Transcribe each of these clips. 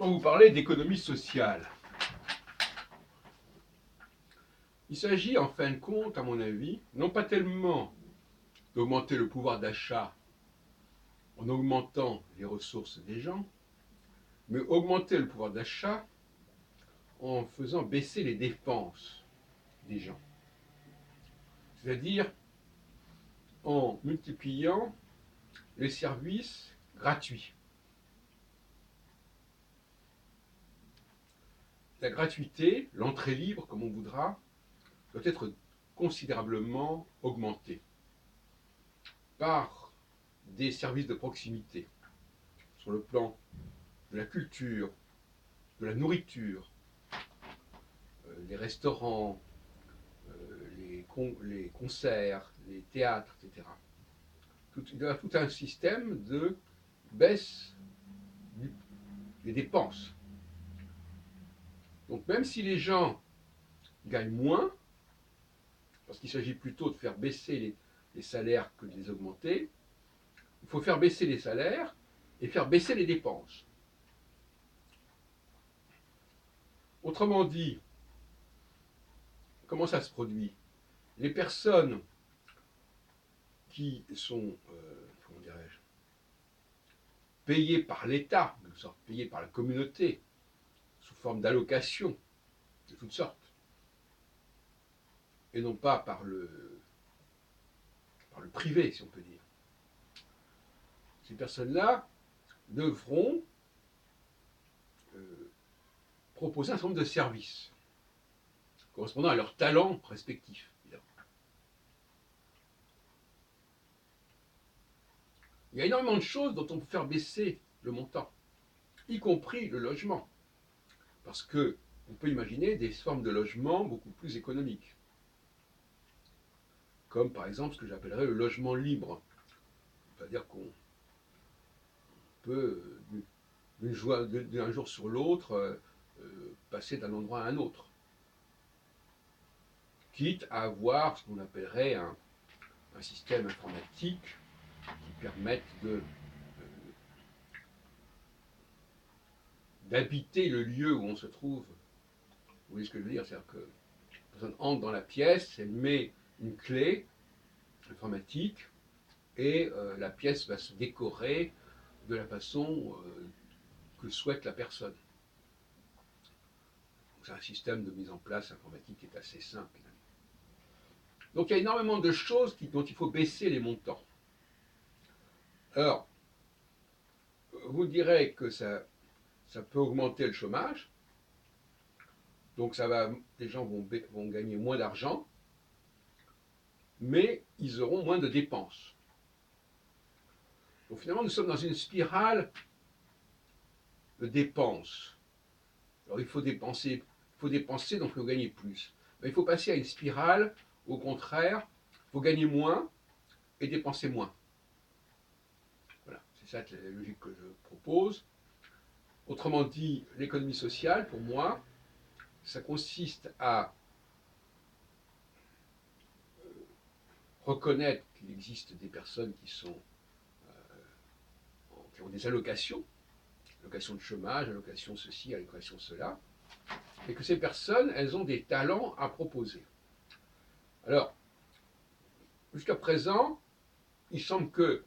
On va vous parler d'économie sociale. Il s'agit en fin de compte, à mon avis, non pas tellement d'augmenter le pouvoir d'achat en augmentant les ressources des gens, mais augmenter le pouvoir d'achat en faisant baisser les dépenses des gens. C'est-à-dire en multipliant les services gratuits. La gratuité, l'entrée libre, comme on voudra, doit être considérablement augmentée par des services de proximité sur le plan de la culture, de la nourriture, les restaurants, les concerts, les théâtres, etc. Il y a tout un système de baisse des dépenses. Donc même si les gens gagnent moins, parce qu'il s'agit plutôt de faire baisser les salaires que de les augmenter, il faut faire baisser les salaires et faire baisser les dépenses. Autrement dit, comment ça se produit? Les personnes qui sont, comment dirais-je, payées par l'État, payées par la communauté, sous forme d'allocations de toutes sortes, et non pas par le privé, si on peut dire. Ces personnes-là devront proposer un certain nombre de services correspondant à leurs talents respectifs. Il y a énormément de choses dont on peut faire baisser le montant, y compris le logement, parce qu'on peut imaginer des formes de logement beaucoup plus économiques, comme par exemple ce que j'appellerais le logement libre. C'est-à-dire qu'on peut, d'un jour sur l'autre, passer d'un endroit à un autre, quitte à avoir ce qu'on appellerait un système informatique qui permette d'habiter le lieu où on se trouve. Vous voyez ce que je veux dire? C'est-à-dire que la personne entre dans la pièce, elle met une clé informatique et la pièce va se décorer de la façon que souhaite la personne. C'est un système de mise en place informatique qui est assez simple. Donc il y a énormément de choses dont il faut baisser les montants. Alors, vous direz que ça peut augmenter le chômage, donc les gens vont gagner moins d'argent, mais ils auront moins de dépenses. Donc finalement, nous sommes dans une spirale de dépenses. Alors il faut dépenser, donc il faut gagner plus. Mais il faut passer à une spirale, au contraire, il faut gagner moins et dépenser moins. Voilà, c'est ça la logique que je propose. Autrement dit, l'économie sociale, pour moi, ça consiste à reconnaître qu'il existe des personnes qui ont des allocations de chômage, allocation ceci, allocation cela, et que ces personnes, elles ont des talents à proposer. Alors, jusqu'à présent, il semble que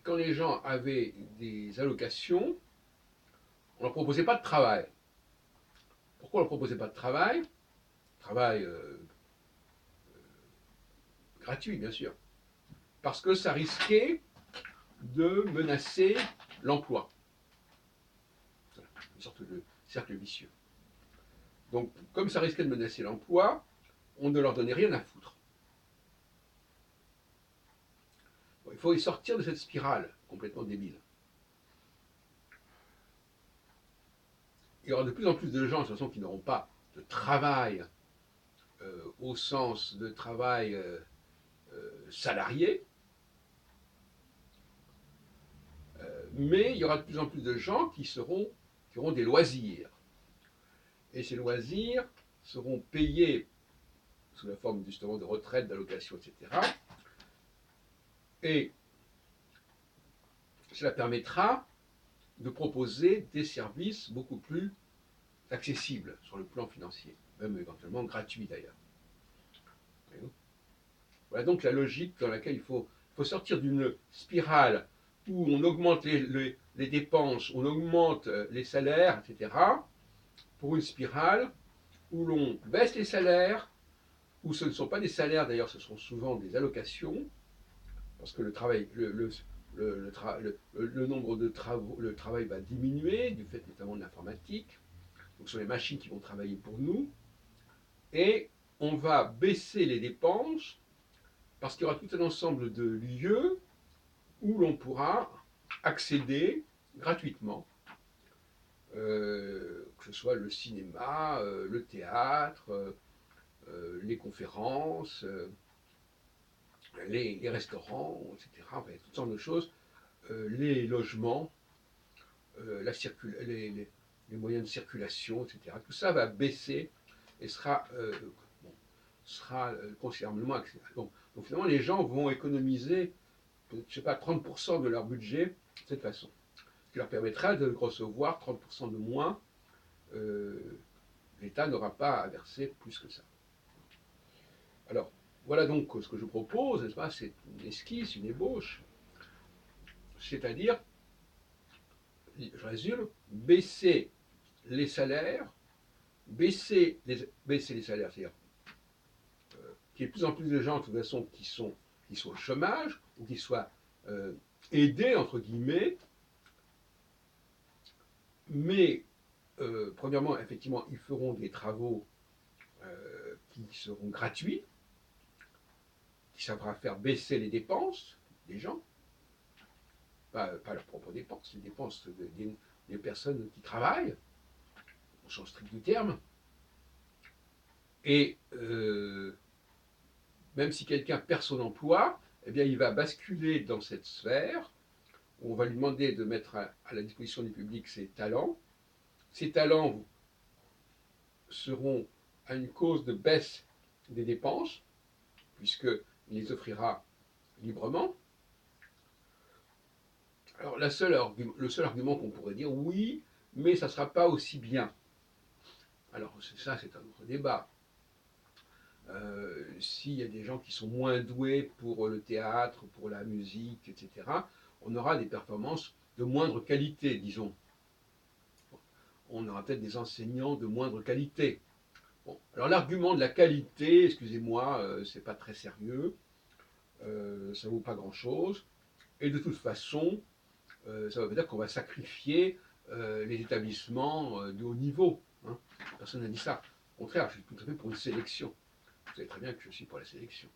quand les gens avaient des allocations, on ne leur proposait pas de travail. Pourquoi on ne leur proposait pas de travail? Travail gratuit, bien sûr. Parce que ça risquait de menacer l'emploi. Une sorte de cercle vicieux. Donc, comme ça risquait de menacer l'emploi, on ne leur donnait rien à foutre. Bon, il faut y sortir de cette spirale complètement débile. Il y aura de plus en plus de gens, de toute façon, qui n'auront pas de travail au sens de travail salarié, mais il y aura de plus en plus de gens qui auront des loisirs. Et ces loisirs seront payés sous la forme justement de retraite, d'allocation, etc. Et cela permettra de proposer des services beaucoup plus accessibles sur le plan financier, même éventuellement gratuits d'ailleurs. Voilà donc la logique dans laquelle il faut sortir d'une spirale où on augmente les dépenses, on augmente les salaires, etc., pour une spirale où l'on baisse les salaires, où ce ne sont pas des salaires, d'ailleurs ce sont souvent des allocations, parce que le travail, le nombre de travaux, le travail va diminuer, du fait notamment de l'informatique, donc ce sont les machines qui vont travailler pour nous, et on va baisser les dépenses, parce qu'il y aura tout un ensemble de lieux où l'on pourra accéder gratuitement, que ce soit le cinéma, le théâtre, les conférences, les restaurants, etc. Enfin, toutes sortes de choses, les logements, les moyens de circulation, etc. Tout ça va baisser et sera, considérablement accessible. Donc finalement, les gens vont économiser, je ne sais pas, 30% de leur budget de cette façon, ce qui leur permettra de recevoir 30% de moins. L'État n'aura pas à verser plus que ça. Alors, voilà donc ce que je propose, n'est-ce pas? C'est une esquisse, une ébauche, c'est-à-dire, je résume, baisser les salaires, baisser les salaires, c'est-à-dire qu'il y ait de plus en plus de gens, de toute façon, qui sont au chômage, ou qui soient aidés, entre guillemets, mais, premièrement, effectivement, ils feront des travaux qui seront gratuits, qui saura faire baisser les dépenses des gens, pas leurs propres dépenses, les dépenses des personnes qui travaillent, au sens strict du terme. Et même si quelqu'un perd son emploi, eh bien, il va basculer dans cette sphère où on va lui demander de mettre à la disposition du public ses talents. Ces talents seront à une cause de baisse des dépenses, puisqu'il les offrira librement. Alors, le seul argument qu'on pourrait dire, oui, mais ça ne sera pas aussi bien. Alors, ça, c'est un autre débat. S'il y a des gens qui sont moins doués pour le théâtre, pour la musique, etc., on aura des performances de moindre qualité, disons. On aura peut-être des enseignants de moindre qualité. Bon. Alors l'argument de la qualité, excusez-moi, c'est pas très sérieux, ça vaut pas grand-chose, et de toute façon, ça veut dire qu'on va sacrifier les établissements de haut niveau. Hein. Personne n'a dit ça. Au contraire, je suis tout à fait pour une sélection. Vous savez très bien que je suis pour la sélection.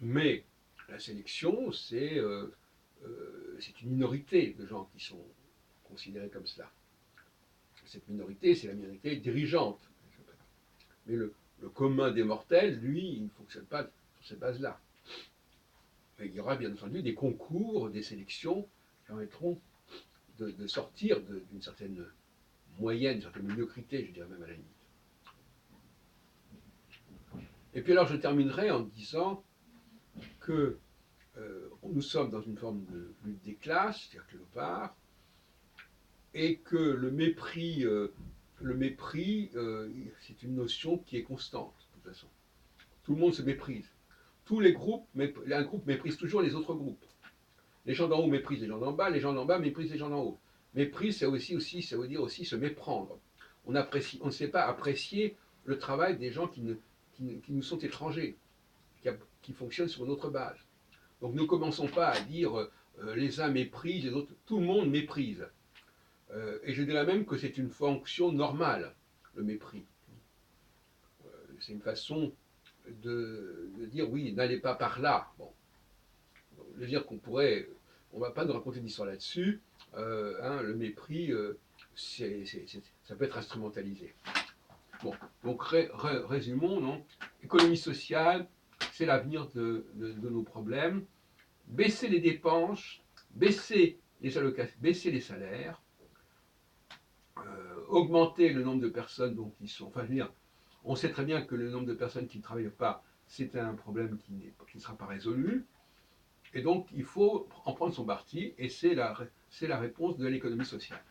Mais la sélection, c'est une minorité de gens qui sont considérés comme cela. Cette minorité, c'est la minorité dirigeante. Mais le commun des mortels, lui, il ne fonctionne pas sur cette base-là. Il y aura bien entendu des concours, des sélections qui permettront de sortir d'une certaine moyenne, d'une certaine médiocrité, je dirais même à la limite. Et puis alors je terminerai en disant que nous sommes dans une forme de lutte des classes, c'est-à-dire quelque part, et que le mépris, c'est une notion qui est constante, de toute façon. Tout le monde se méprise. Tous les groupes, un groupe méprise toujours les autres groupes. Les gens d'en haut méprisent les gens d'en bas, les gens d'en bas méprisent les gens d'en haut. Méprise, ça veut dire aussi se méprendre. On ne sait pas apprécier le travail des gens qui nous sont étrangers, qui fonctionnent sur une autre base. Donc ne commençons pas à dire les uns méprisent, les autres. Tout le monde méprise. Et je dirais même que c'est une fonction normale, le mépris. C'est une façon de dire oui, n'allez pas par là. Bon. De dire qu'on pourrait, on ne va pas nous raconter d'histoire là-dessus. Le mépris, ça peut être instrumentalisé. Bon, donc résumons, non. Économie sociale, c'est l'avenir de nos problèmes. Baisser les dépenses, baisser les allocations, baisser les salaires, augmenter le nombre de personnes donc, qui sont. Enfin, je veux dire, on sait très bien que le nombre de personnes qui ne travaillent pas, c'est un problème qui ne sera pas résolu. Et donc, il faut en prendre son parti, et c'est la réponse de l'économie sociale.